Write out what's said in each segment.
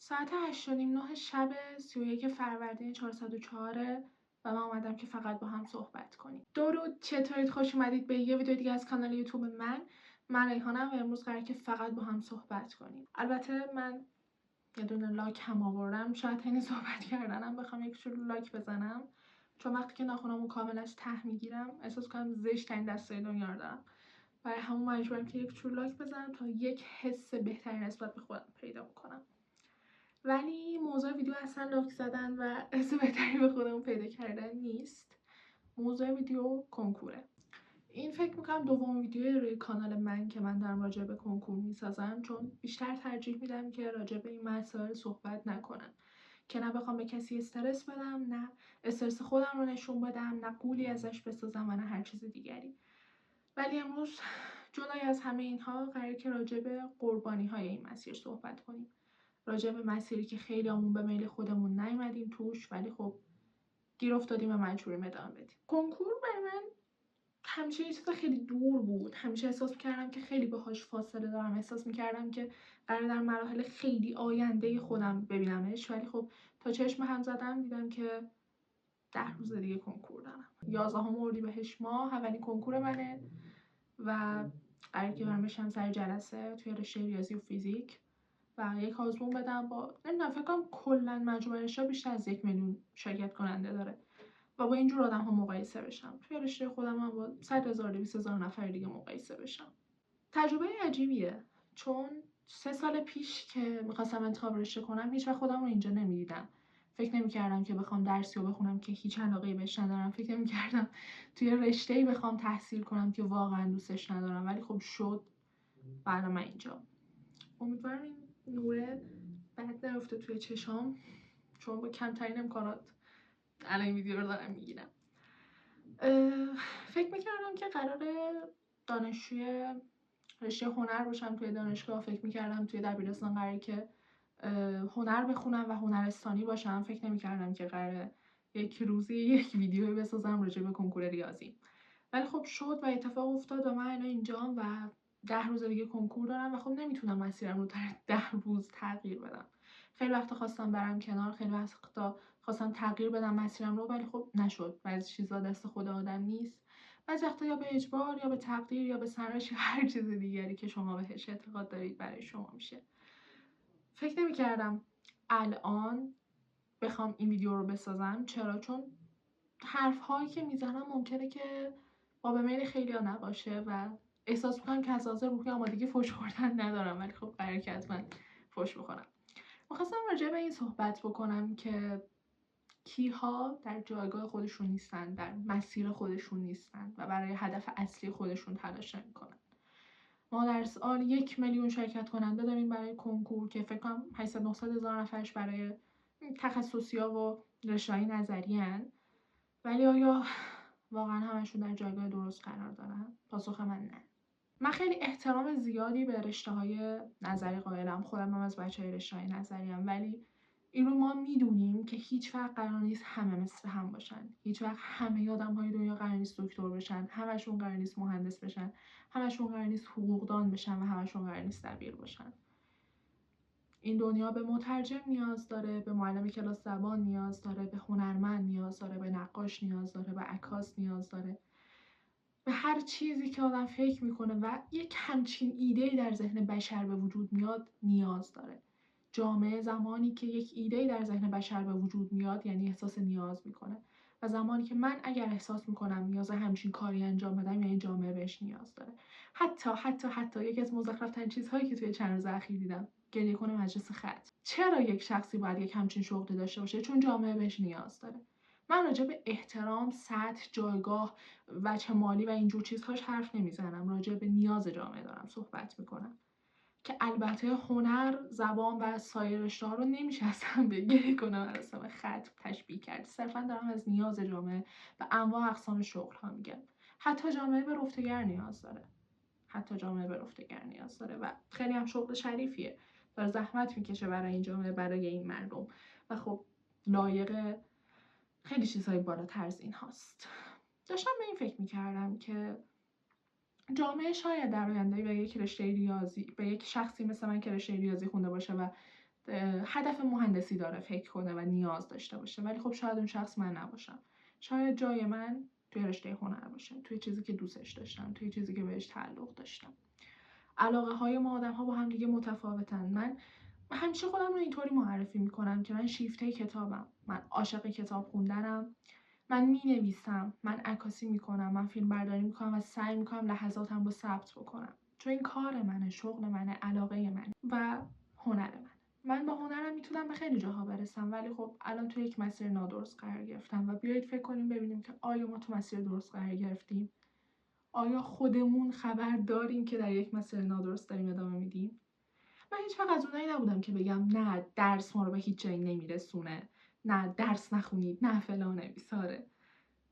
ساعت 8:30 شب 31 فروردین 404 و من اومدم که فقط با هم صحبت کنیم. درود، چطورید؟ خوش اومدید به یه ویدیو دیگه از کانال یوتیوب من ریحانم و امروز قراره که فقط با هم صحبت کنیم. البته من یه دونه لاک هم آوردم، شاید این صحبت کردنم بخوام یک جور لاک بزنم، چون وقتی که ناخنامو کامل از ته میگیرم احساس کنم زشت‌ترین دستای دنیا رو دارم. برای همون مجبورم که یک جور لاک بزنم تا یک حس بهتری نسبت به خودم پیدا کنم. ولی موضوع ویدیو اصلا لاک زدن و حس بهتری به خودمون پیدا کردن نیست. موضوع ویدیو کنکوره. این فکر میکنم دومین ویدیو روی کانال من که من دارم راجع به کنکور میسازم، چون بیشتر ترجیح میدم که راجع به این مسائل صحبت نکنم، که نه بخوام به کسی استرس بدم، نه استرس خودم رو نشون بدم، نه قولی ازش بسازم و نه هر چیز دیگری. ولی امروز جدای از همه اینها قراره که راجع به قربانی های این مسیر صحبت کنیم. راجع به مسیری که خیلیامون به میل خودمون نیومدیم توش، ولی خب گیر افتادیم و مجبوریم ادامه بدیم. کنکور برای من همیشه یه چیز خیلی دور بود. همیشه احساس می‌کردم که خیلی باهاش فاصله دارم. احساس می‌کردم که قراره در مراحل خیلی آینده خودم ببینمش، ولی خب تا چشم هم زدم دیدم که 10 روز دیگه کنکور دارم. 11 اردیبهشت ماه اولین کنکور منه و قراره که برم بشم سر جلسه توی رشته ریاضی و فیزیک و یک آزمون بدم. با نمیدونم، فکر کنم کلا مجموع رشته بیشتر از 1 میلیون شرکت کننده داره و با اینجور آدم ها مقایسه بشم. توی رشته خودم هم با 100,000 200,000 نفر دیگه مقایسه بشم. تجربه عجیبیه، چون 3 سال پیش که میخواستم انتخاب رشته کنم هیچ وقت خودم رو اینجا نمیدیدم. فکر نمی‌کردم که بخوام درسی رو بخونم که هیچ علاقه‌ای بهش ندارم. فکر نمی‌کردم توی رشته‌ای بخوام تحصیل کنم که واقعا دوستش ندارم، ولی خب شد و الان من اینجا. امیدوارم این نوره بد نیفته توی چشام، چون با کمترین امکانات الان این ویدیو رو دارم میگیرم. فکر میکردم که قراره دانشجوی رشته هنر باشم توی دانشگاه. فکر میکردم توی دبیرستان قراره که هنر بخونم و هنرستانی باشم. فکر نمیکردم که قراره یک روزی یک ویدیوی بسازم راجع به کنکور ریاضی، ولی خب شد و اتفاق افتاد و من الان اینجام و 10 روز دیگه کنکور دارم و خب نمیتونم مسیرم رو در 10 روز تغییر بدم. خیلی وقتا خواستم برم کنار، خیلی وقتا خواستم تغییر بدم مسیرم رو، ولی خب نشد. بعضی چیزا دست خود آدم نیست. بعضی وقتا یا به اجبار یا به تقدیر یا به سرنوشت یا هر چیز دیگری که شما بهش اعتقاد دارید برای شما میشه. فکر نمی‌کردم الان بخوام این ویدیو رو بسازم. چرا؟ چون حرف‌هایی که میزنم ممکنه که با به میل خیلی‌ها نباشه و احساس می‌کنم که از لحاظ روحی آمادگی فحش خوردن ندارم، ولی خب قراره که حتما فحش بخورم. می‌خواستم راجع به این صحبت بکنم که کیها در جایگاه خودشون نیستن، در مسیر خودشون نیستن و برای هدف اصلی خودشون تلاش نمی‌کنن. ما در سال 1 میلیون شرکت کننده داریم برای کنکور که فکر کنم 800-900 هزار نفرش برای تخصصی‌ها و رشته‌های نظریه‌ان، ولی آیا واقعا همشون در جایگاه درست قرار دارن؟ پاسخ من نه. من خیلی احترام زیادی به رشته‌های نظری قائلم. خودم هم از بچه‌های رشته‌های نظری‌ام، ولی این رو ما میدونیم که هیچ وقت قرار نیست همه مثل هم باشن. هیچ وقت همه آدم‌های دنیا قرار نیست دکتر بشن، همشون قرار نیست مهندس بشن، همشون قرار نیست حقوقدان بشن و همشون قرار نیست دبیر باشن. این دنیا به مترجم نیاز داره، به معلم کلاس زبان نیاز داره، به هنرمند نیاز داره، به نقاش نیاز داره، به عکاس نیاز داره. به هر چیزی که آدم فکر میکنه و یک همچین ایده‌ای در ذهن بشر به وجود میاد نیاز داره. جامعه زمانی که یک ایده‌ای در ذهن بشر به وجود میاد یعنی احساس نیاز میکنه و زمانی که من اگر احساس میکنم نیاز همچین کاری انجام بدم یعنی جامعه بهش نیاز داره. حتی یکی از مزخرف‌ترین چیزهایی که توی چند روز اخیر دیدم، گریه کنه مجلس خط. چرا یک شخصی باید یک همچین شغلی داشته باشه؟ چون جامعه بهش نیاز داره. من راجع به احترام، سطح، جایگاه، وجه مالی و اینجور چیزهاش حرف نمیزنم. راجع به نیاز جامعه دارم صحبت میکنم که البته هنر، زبان و سایر رشته‌ها رو نمیشه اصلا به گریه کنه مراسم خط تشبیه کرد. صرفا دارم از نیاز جامعه و انواع اقسام شغل‌ها میگم. حتی جامعه به رفتگر نیاز داره و خیلی هم شغل شریفیه. داره زحمت میکشه برای این جامعه، برای این مردم و خب لایق خیلی چیزهای بالاتر از این هاست. داشتم به این فکر میکردم که جامعه شاید در آینده به یک رشته ریاضی، به یک شخصی مثل من که رشته ریاضی خونده باشه و هدف مهندسی داره فکر کنه و نیاز داشته باشه، ولی خب شاید اون شخص من نباشم. شاید جای من توی رشته هنر باشه، توی چیزی که دوستش داشتم، توی چیزی که بهش تعلق داشتم. علاقه های ما آدم ها با هم دیگه متفاوتن. من همیشه خودم رو اینطوری معرفی میکنم که من شیفته کتابم، من عاشق کتاب خوندنم، من مینویسم، من عکاسی میکنم، من فیلم برداری میکنم و سعی میکنم لحظاتم رو ثبت بکنم، چون این کار منه، شغل منه، علاقه منه و هنر منه. من با هنرم میتونم به خیلی جاها برسم، ولی خب الان تو یک مسیر نادرست قرار گرفتم و بیایید فکر کنیم ببینیم که آیا ما تو مسیر درست قرار گرفتیم؟ آیا خودمون خبر داریم که در یک مسیر نادرست داریم ادامه میدیم؟ من هیچ وقت از اونایی نبودم که بگم نه درس ما رو به هیچ جایی نمیرسونه، نه درس نخونید، نه فلانه بیساره.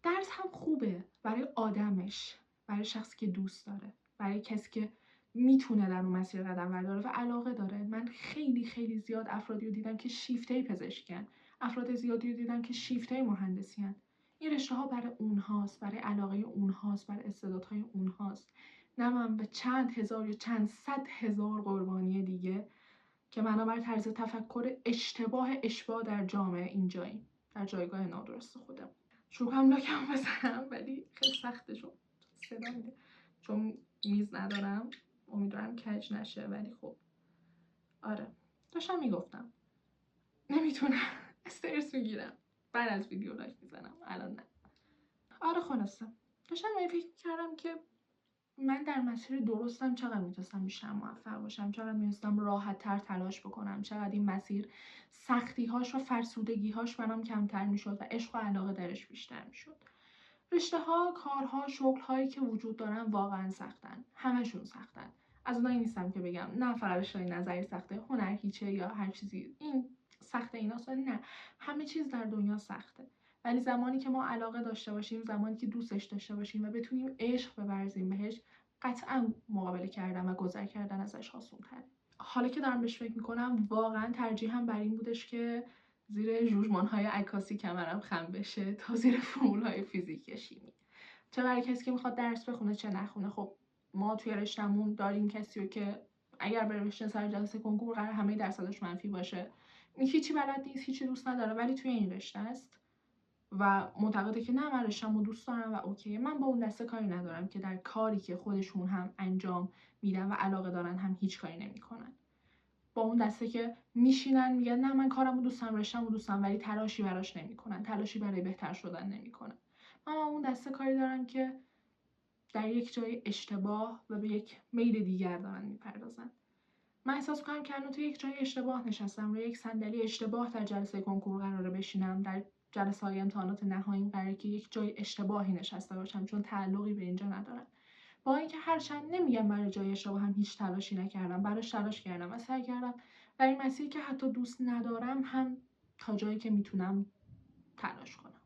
درس هم خوبه برای آدمش، برای شخصی که دوست داره، برای کسی که میتونه در اون مسیر قدم برداره و علاقه داره. من خیلی خیلی زیاد افرادی رو دیدم که شیفته پزشکن، افراد زیادی رو دیدم که شیفته مهندسین. این رشته ها برای اونهاست، برای علاقه اونهاست، برای استعدادهای اونهاست. نه من به چند هزار یا چند صد هزار قربانی دیگه که بنابر طرز تفکر اشباع در جامعه اینجاییم، در جایگاه نادرست خودم. شروع کنم لاکم بزنم ولی خیلی سخته چون صدا میده، چون میز ندارم، امیدوارم کج نشه. ولی خب آره، داشتم میگفتم نمیتونم استرس میگیرم بعد از ویدیو لاک میزنم، الان نه. آره خلاصه داشتم فکر میکردم که من در مسیر درستم، چقدر میتونستم بیشتر موفق باشم، چقدر میتونستم راحت تر تلاش بکنم، چقدر این مسیر سختی‌هاش و فرسودگی‌هاش برام کمتر میشد و عشق و علاقه درش بیشتر میشد. رشته ها، کارها، شغل هایی که وجود دارن واقعا سختن، همشون سختن. از اونایی نیستم که بگم نه فقط رشته نظری سخته، هنر هیچه یا هر چیزی این سخته ایناست، نه، همه چیز در دنیا سخته. ولی زمانی که ما علاقه داشته باشیم، زمانی که دوستش داشته باشیم و بتونیم عشق بورزیم بهش، قطعا مقابله کردن و گذر کردن ازش آسان‌تره. حالا که دارم بهش فکر میکنم واقعا ترجیحم بر این بودش که زیر ژوژمان‌های عکاسی کمرم خم بشه تا زیر فرمول‌های فیزیک یا شیمی. چه برای کسی که میخواد درس بخونه چه نخونه. خب ما توی رشته‌مون داریم کسی رو که اگر بره بشینه سر جلسه کنکور قرار همه درصدش منفی باشه، هیچی بلد نیست، هیچی دوست نداره، ولی توی این رشته است و معتقده که نه من رشته‌مو دوست دارم و اوکی. من با اون دسته کاری ندارم که در کاری که خودشون هم انجام میدن و علاقه دارن هم هیچ کاری نمیکنن. با اون دسته که میشینن میگن نه من کارمو دوست دارم، رشته‌مو دوست دارم، ولی تلاشی براش نمیکنن، تلاشی برای بهتر شدن نمیکنن. من با اون دسته کاری دارم که در یک جای اشتباه و به یک میل دیگر دارن میپردازن. من احساس می‌کنم که الان تو یک جای اشتباه نشستم، روی یک صندلی اشتباه در جلسه کنکور قراره بشینم، در جلسه‌های امتحانات نهاییم قراره که یک جای اشتباهی نشسته باشم چون تعلقی به اینجا ندارم. با اینکه هرچند نمیگم برای جای اشتباه هم هیچ تلاشی نکردم، براش تلاش کردم و سعی کردم در این مسیری که حتی دوست ندارم هم تا جایی که میتونم تلاش کنم.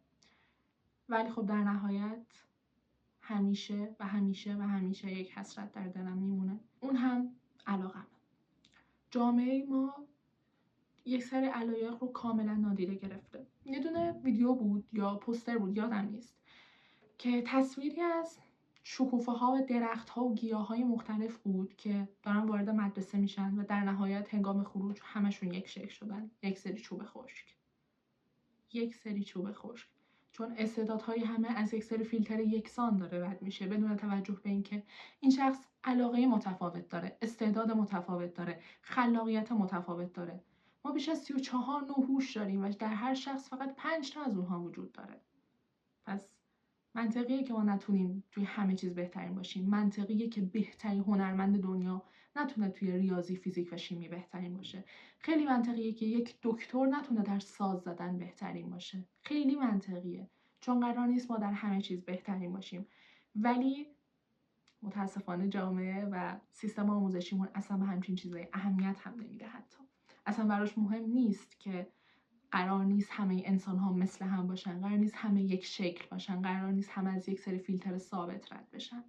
ولی خب در نهایت همیشه و همیشه و همیشه یک حسرت در دلم میمونه، اون هم علاقمه. جامعه ما یک سری علایق رو کاملا نادیده گرفته. یه دونه ویدیو بود یا پوستر بود یادم نیست که تصویری از شکوفه‌ها و درخت‌ها و گیاه‌های مختلف بود که دارن وارد مدرسه میشن و در نهایت هنگام خروج همشون یک شکل شدن، یک سری چوب خشک. یک سری چوب خشک. چون استعدادهای همه از یک سری فیلتر یکسان داره رد میشه بدون توجه به اینکه این شخص علاقه متفاوت داره، استعداد متفاوت داره، خلاقیت متفاوت داره. ما بیش از 34 نوع هوش داریم و در هر شخص فقط 5 تا از اونها وجود داره. پس منطقیه که ما نتونیم توی همه چیز بهترین باشیم. منطقیه که بهترین هنرمند دنیا نتونه توی ریاضی، فیزیک و شیمی بهترین باشه. خیلی منطقیه که یک دکتر نتونه در ساز زدن بهترین باشه. خیلی منطقیه، چون قرار نیست ما در همه چیز بهترین باشیم. ولی متاسفانه جامعه و سیستم آموزشیمون اصلا به همچین چیزای اهمیت هم نمیده. حتی اصلا براش مهم نیست که قرار نیست همه انسان ها مثل هم باشن، قرار نیست همه یک شکل باشن، قرار نیست همه از یک سری فیلتر ثابت رد بشن.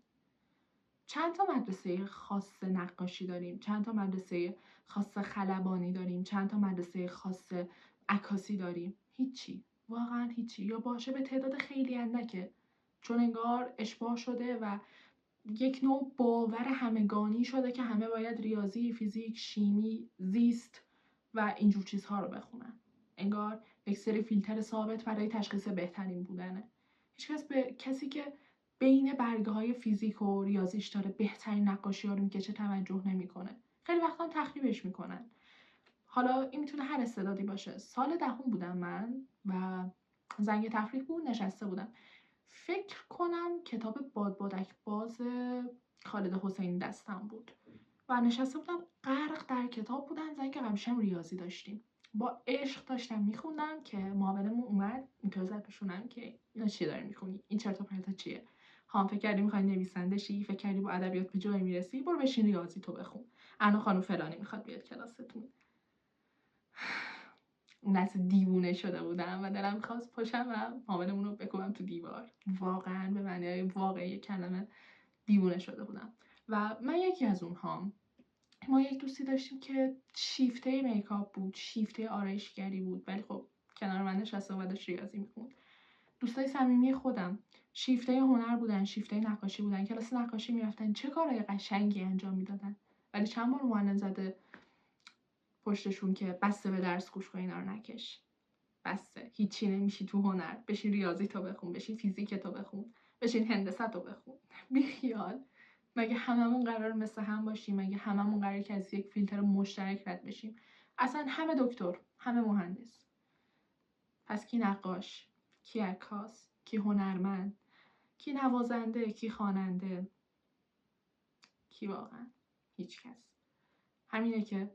چند تا مدرسه خاص نقاشی داریم، چند تا مدرسه خاص خلبانی داریم، چند تا مدرسه خاص عکاسی داریم. هیچی، واقعا هیچی، یا باشه به تعداد خیلی اندکه، چون انگار اشباع شده و یک نوع باور همگانی شده که همه باید ریاضی، فیزیک، شیمی، زیست و اینجور چیزها رو بخونن. انگار یک سری فیلتر ثابت برای تشخیص بهترین بودنه. هیچکس به کسی که بین برگه‌های فیزیک و ریاضیش داره بهترین نقاشی‌ها رو میکشه توجه نمیکنه. خیلی وقتا هم تخریبش میکنن. حالا این میتونه هر استعدادی باشه. سال 10 بودم من و زنگ تفریح بود، نشسته بودم. فکر کنم کتاب بادبادک باز خالد حسینی دستم بود و نشسته بودم غرق در کتاب بودم. زنگ قبلش هم ریاضی داشتیم. با عشق داشتم میخوندم که معاونمون اومد اینطور زد بهشونم که اینا چی داری میخونی؟ این چرت و پرتا چیه؟ فکر کردی میخوای نویسنده شی؟ فکر کردی با ادبیات به جایی میرسی؟ برو بشین ریاضی تو بخون. انا خانم فلانی میخواد بیاد کلاستون. نسل دیوونه شده بودم و دلم خواست پشم و معاونمون رو بکوبم تو دیوار. واقعا به معنای واقعی کلمه دیوونه شده بودم. و من یکی از اونهام. ما یک دوستی داشتیم که شیفته میکاپ بود، شیفته آرایشگری بود، ولی خب کنار من نشسته و داشت ریاضی میخوند. دوستای صمیمی خودم شیفته هنر بودن، شیفته نقاشی بودن، کلاس نقاشی میرفتن، چه کارهای قشنگی انجام میدادن. ولی چند بار معلم زده پشتشون که بسته به درس گوش کن، اینا رو نکش، بسته، هیچی نمیشی تو هنر، بشین ریاضی تو بخون، بشین فیزیک تو بخون، بشین هندسه تو بخون. بیخیال. مگه هممون قرار مثل هم باشیم؟ مگه هممون قراره که از یک فیلتر مشترک رد بشیم؟ اصلا همه دکتر، همه مهندس. پس کی نقاش، کی عکاس، کی هنرمند، کی نوازنده، کی خواننده، کی واقعا؟ هیچ کس. همینه که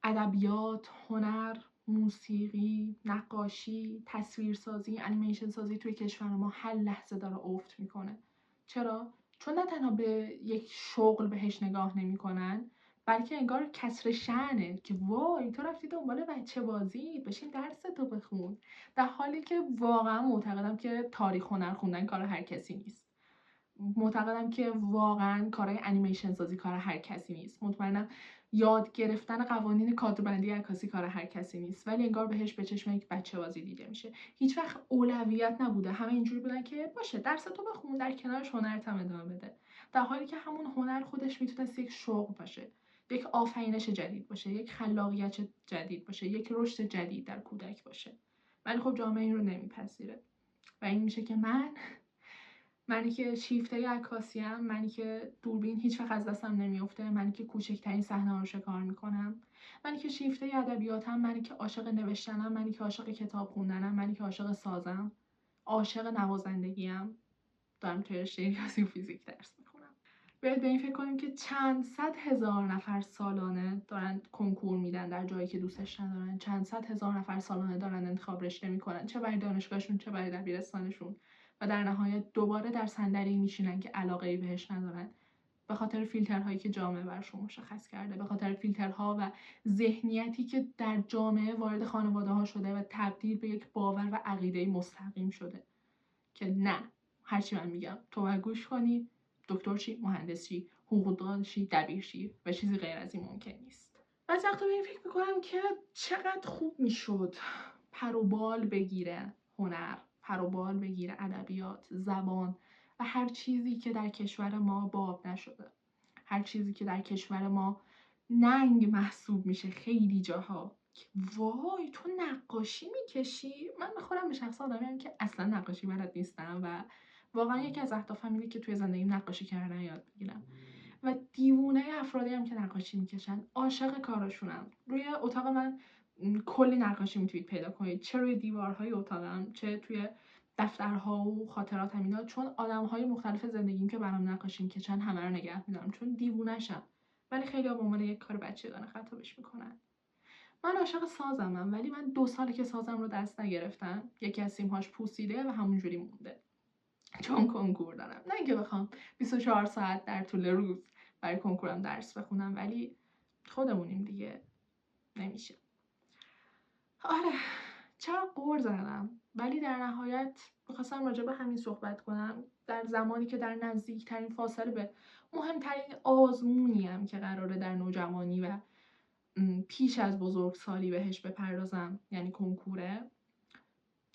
ادبیات، هنر، موسیقی، نقاشی، تصویرسازی، انیمیشن سازی توی کشور ما هر لحظه داره افت میکنه. چرا؟ چون نه تنها به یک شغل بهش نگاه نمیکنن، بلکه انگار کسر شأنه که وای تو رفتی دنبال بچه بازی، بشین درستو بخون. در حالی که واقعا معتقدم که تاریخ هنر خوندن کار هر کسی نیست. معتقدم که واقعا کارهای انیمیشن سازی کار هر کسی نیست. مطمئنم یاد گرفتن قوانین کادربندی عکاسی کار هر کسی نیست، ولی انگار بهش به چشم یک بچه بازی دیده میشه. هیچ وقت اولویت نبوده. همه اینجوری بودن که باشه درس تو بخون، در کنارش هنرت هم ادامه بده. در حالی که همون هنر خودش میتونست یک شغل باشه، یک آفرینش جدید باشه، یک خلاقیت جدید باشه، یک رشد جدید در کودک باشه. ولی خب جامعه این رو نمیپذیره و این میشه که منی که شیفته عکاسیم، منی که دوربین هیچ وقت از دستم نمیفته، منی که کوچکترین صحنه رو شکار میکنم، منی که شیفته ادبیاتم، منی که عاشق نوشتنم، منی که عاشق کتاب خوندنم، منی که عاشق سازم، عاشق نوازندگیم، دارم توی رشته ریاضی و فیزیک درس میخونم. باید به این فکر کنیم که چند صد هزار نفر سالانه دارن کنکور میدن در جایی که دوستش ندارن، چند صد هزار نفر سالانه دارن انتخاب رشته میکنن، چه برای دانشگاهشون چه برای دبیرستانشون، و در نهایت دوباره در صندلی میشینن که علاقه‌ای بهش ندارن، به خاطر فیلترهایی که جامعه براشون مشخص کرده، به خاطر فیلترها و ذهنیتی که در جامعه وارد خانواده‌ها شده و تبدیل به یک باور و عقیده مستقیم شده که نه، هرچی من میگم تو باید گوش کنی، دکتر شی، مهندس شی، حقوقدان شی، دبیر شی و چیزی غیر از این ممکن نیست. بعضی وقتا به این فکر میکنم که چقدر خوب میشد پر و بال بگیره هنر، پر و بال بگیره ادبیات، زبان و هر چیزی که در کشور ما باب نشده، هر چیزی که در کشور ما ننگ محسوب میشه خیلی جاها. وای تو نقاشی میکشی؟ من خودم به شخص آدمیم که اصلا نقاشی بلد نیستم و واقعا یکی از اهدافم اینه که توی زندگیم نقاشی کردن یاد بگیرم و دیوونه افرادی هم که نقاشی میکشن، عاشق کاراشونم. روی اتاق من کلی نقاشی میتونید پیدا کنید، چه روی دیوارهای اتاقم، چه توی دفترها و خاطراتم اینا، چون آدمهای مختلف زندگیم که برام نقاشی میکشن همه رو نگه میدارم چون دیوونه‌شم. ولی خیلی‌ها به عنوان یک کار بچگانه خطابش میکنن. من عاشق سازمم، ولی من 2 ساله که سازم رو دست نگرفتم. یکی از سیم‌هاش پوسیده و همونجوری مونده چون کنکور دارم. نه اینکه بخوام 24 ساعت در طول روز برای کنکورم درس بخونم، ولی خودمونیم دیگه، نمیشه. آره چرا قور زدم، ولی در نهایت میخواستم راجع به همین صحبت کنم در زمانی که در نزدیکترین فاصله به مهمترین آزمونیم که قراره در نوجوانی و پیش از بزرگسالی بهش بپردازم، یعنی کنکوره.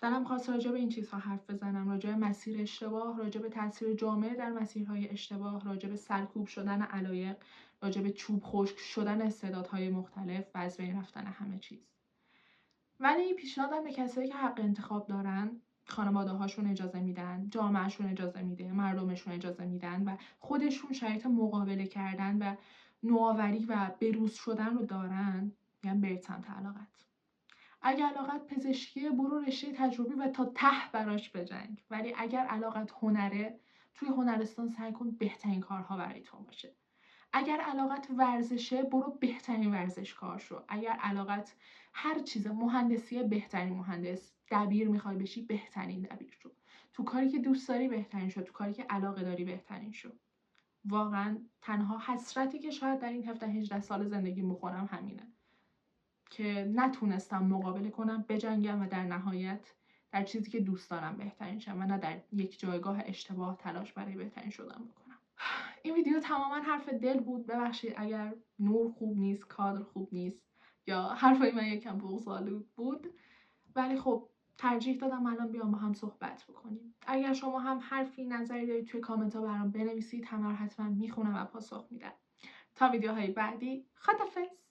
دلم خواست راجع به این چیزها حرف بزنم، راجع به مسیر اشتباه، راجع به تاثیر جامعه در مسیرهای اشتباه، راجع به سرکوب شدن علایق، راجع به چوب خشک شدن استعدادهای مختلف و از بین رفتن همه چیز. ولی پیشنهادم به کسایی که حق انتخاب دارن، خانواده هاشون اجازه میدن، جامعهشون اجازه میده، مردمشون اجازه میدن و خودشون شرایط مقابله کردن و نوآوری و بروز شدن رو دارن، میگم برید سمت علاقت. اگر علاقت پزشکیه برو رشته تجربی و تا ته براش بجنگ. ولی اگر علاقت هنره، توی هنرستان سعی کن بهترین کارها برای تو باشه. اگر علاقت ورزشه برو بهترین ورزشکار شو. اگر علاقت هر چیز مهندسیه بهترین مهندس، دبیر میخوای بشی بهترین دبیر شو. تو کاری که دوست داری بهترین شو، تو کاری که علاقه داری بهترین شو. واقعا تنها حسرتی که شاید در این 17-18 سال زندگی بخورم همینه که نتونستم مقابله کنم، بجنگم و در نهایت در چیزی که دوست دارم بهترین شم و نه در یک جایگاه اشتباه تلاش برای بهترین شدن بکنم. این ویدیو تماما حرف دل بود. ببخشید اگر نور خوب نیست، کادر خوب نیست یا حرفای من یکم بغض‌آلود بود، ولی خب ترجیح دادم الان بیام با هم صحبت بکنیم. اگر شما هم حرفی نظری دارید توی کامنت ها برام بنویسید، همه رو حتما میخونم و پاسخ میدم. تا ویدیوهای بعدی، خداحافظ.